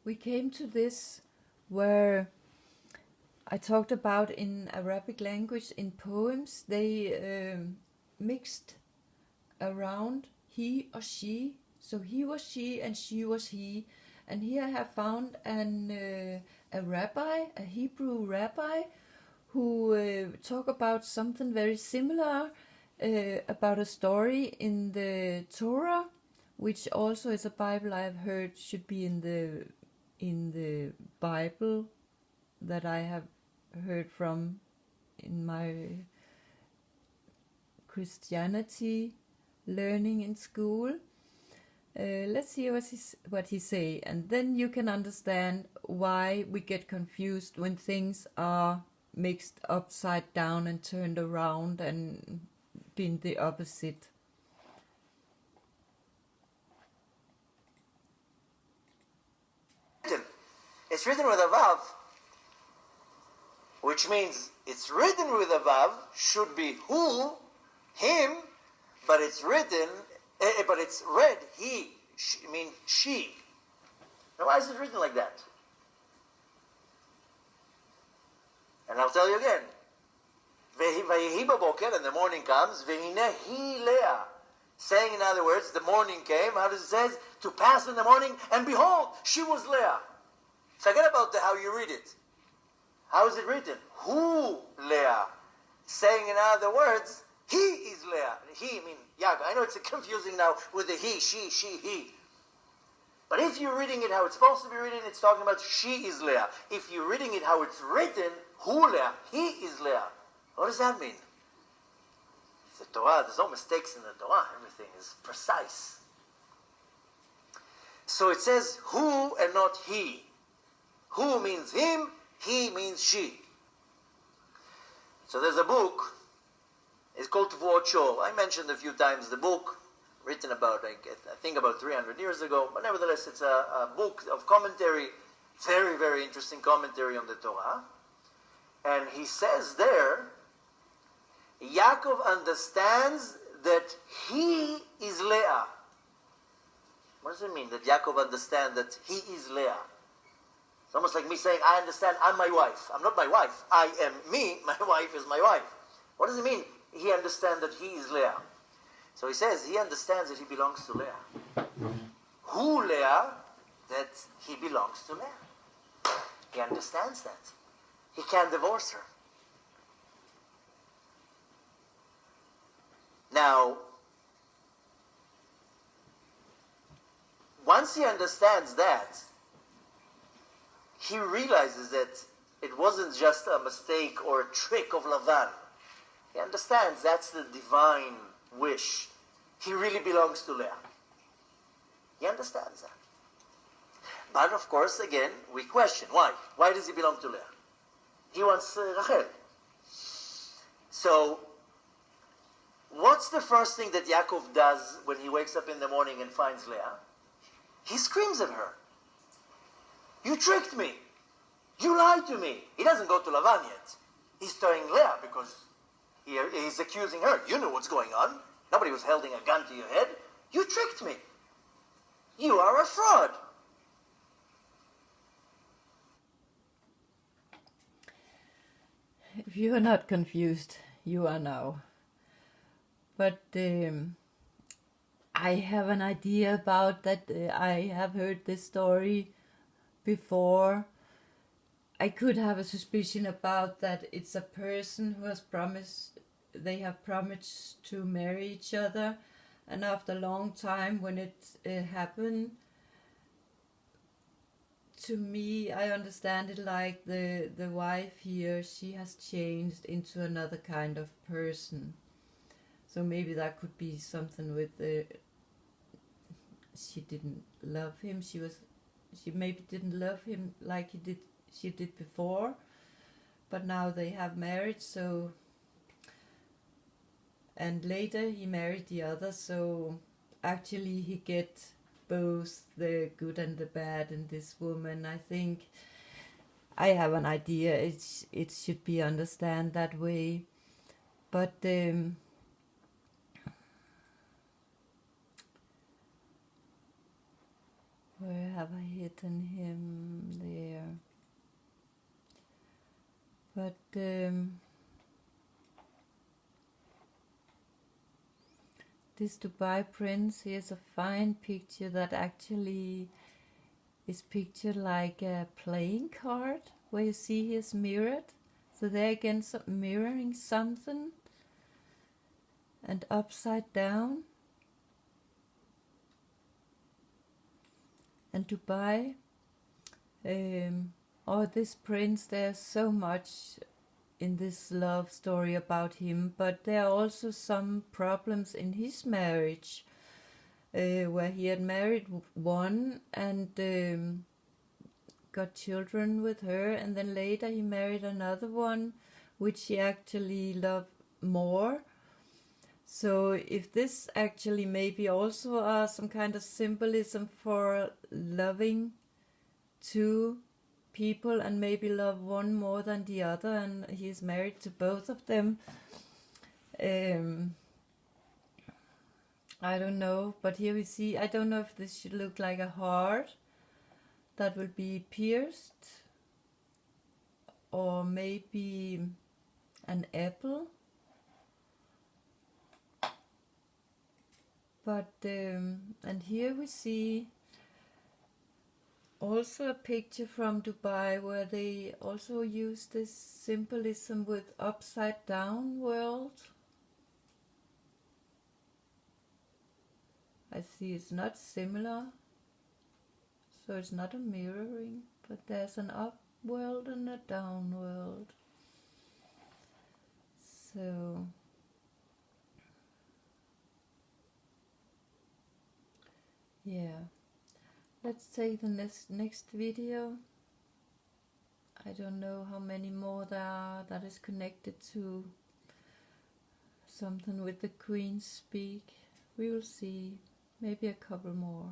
we came to this where I talked about in Arabic language, in poems, they mixed around he or she. So he was she and she was he. And here I have found a rabbi, a Hebrew rabbi, who talk about something very similar, about a story in the Torah, which also is a Bible I've heard should be in the Bible that I have heard from in my Christianity learning in school. Let's see what he say, and then you can understand why we get confused when things are mixed upside down and turned around and been the opposite. It's written with a vav, which means it's written with a vav, should be who, him, but it's written, but it's read he, she. Now why is it written like that? And I'll tell you again. Vayehi baboker, and the morning comes, vehine hi Leah. Saying, in other words, the morning came, how does it say? To pass in the morning, and behold, she was Leah. Forget about how you read it. How is it written? Who Leah? Saying, in other words, he is Leah. He, Yaakov. I know it's confusing now with the he, she, he. But if you're reading it how it's supposed to be written, it's talking about she is Leah. If you're reading it how it's written, who Leah? He is Leah. What does that mean? It's the Torah. There's no mistakes in the Torah. Everything is precise. So it says who and not he. Who means him, he means she. So there's a book. It's called Tvuot Shor. I mentioned a few times the book, written about, I think about 300 years ago, but nevertheless it's a book of commentary, very, very interesting commentary on the Torah. And he says there, Yaakov understands that he is Leah. What does it mean that Yaakov understands that he is Leah? It's almost like me saying, I understand I'm my wife. I'm not my wife. I am me. My wife is my wife. What does it mean? He understands that he is Leah. So he says he understands that he belongs to Leah. Who Leah? That he belongs to Leah. He understands that. He can't divorce her. Now, once he understands that, he realizes that it wasn't just a mistake or a trick of Lavan. He understands that's the divine wish. He really belongs to Leah. He understands that. But of course, again, we question, why? Why does he belong to Leah? He wants Rachel. So, what's the first thing that Yaakov does when he wakes up in the morning and finds Leah? He screams at her. You tricked me. You lied to me. He doesn't go to Lavan yet. He's telling Leah because he's accusing her. You knew what's going on. Nobody was holding a gun to your head. You tricked me. You are a fraud. If you are not confused, you are now. But I have an idea about that. I have heard this story before. I could have a suspicion about that it's a person who has promised, they have promised to marry each other, and after a long time when it happened, to me, I understand it like the wife here, she has changed into another kind of person. So maybe that could be something with she didn't love him. She maybe didn't love him like she did before, but now they have married. So, and later he married the other. So actually he get both the good and the bad in this woman. I think I have an idea. It should be understand that way, but. Where have I hidden him? There. But this Dubai Prince, here's a fine picture that actually is pictured like a playing card, where you see he is mirrored. So there again, mirroring something, and upside down. And Dubai, this prince, there's so much in this love story about him, but there are also some problems in his marriage, where he had married one and got children with her, and then later he married another one, which he actually loved more. So if this actually maybe also some kind of symbolism for loving two people and maybe love one more than the other, and he's married to both of them. I don't know, but here we see, I don't know if this should look like a heart that will be pierced, or maybe an apple. But and here we see also a picture from Dubai where they also use this symbolism with upside down world. I see it's not similar, so it's not a mirroring, but there's an up world and a down world. So yeah, let's take the next video. I don't know how many more there are that is connected to something with the Queen's speak. We will see, maybe a couple more.